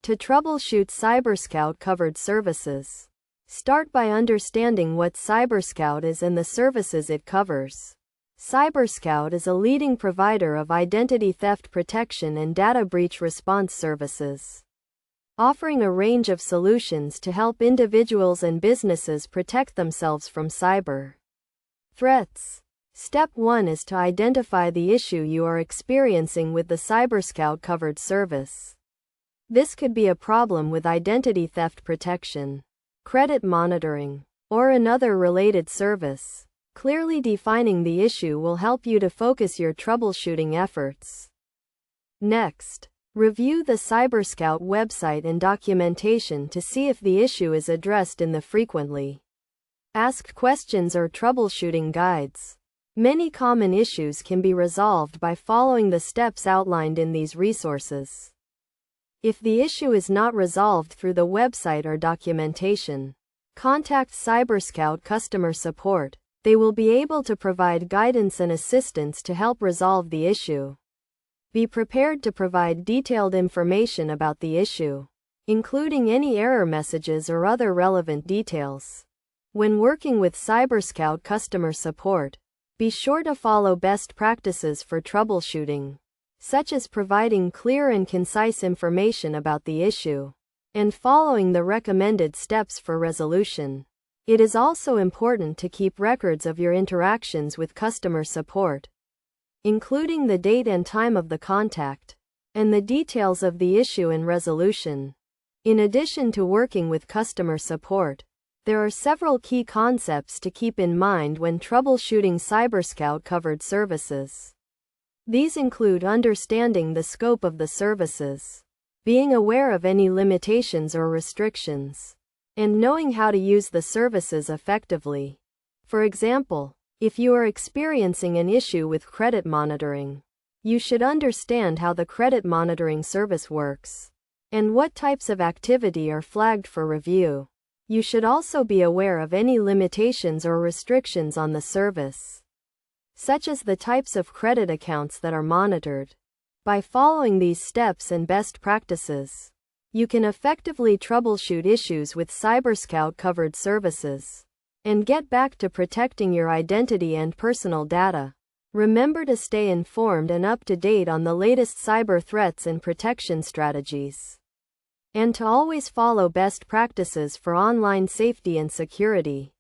To troubleshoot CyberScout covered services. Start by understanding what CyberScout is and the services it covers. CyberScout is a leading provider of identity theft protection and data breach response services, offering a range of solutions to help individuals and businesses protect themselves from cyber threats. Step 1 is to identify the issue you are experiencing with the CyberScout covered service. This could be a problem with identity theft protection, credit monitoring, or another related service. Clearly defining the issue will help you to focus your troubleshooting efforts. Next, review the CyberScout website and documentation to see if the issue is addressed in the frequently asked questions or troubleshooting guides. Many common issues can be resolved by following the steps outlined in these resources. If the issue is not resolved through the website or documentation, contact CyberScout customer support. They will be able to provide guidance and assistance to help resolve the issue. Be prepared to provide detailed information about the issue, including any error messages or other relevant details. When working with CyberScout customer support, be sure to follow best practices for troubleshooting, such as providing clear and concise information about the issue and following the recommended steps for resolution. It is also important to keep records of your interactions with customer support, including the date and time of the contact, and the details of the issue and resolution. In addition to working with customer support, there are several key concepts to keep in mind when troubleshooting CyberScout covered services. These include understanding the scope of the services, being aware of any limitations or restrictions, and knowing how to use the services effectively. For example, if you are experiencing an issue with credit monitoring, you should understand how the credit monitoring service works and what types of activity are flagged for review. You should also be aware of any limitations or restrictions on the service, such as the types of credit accounts that are monitored. By following these steps and best practices, you can effectively troubleshoot issues with CyberScout covered services and get back to protecting your identity and personal data. Remember to stay informed and up to date on the latest cyber threats and protection strategies, and to always follow best practices for online safety and security.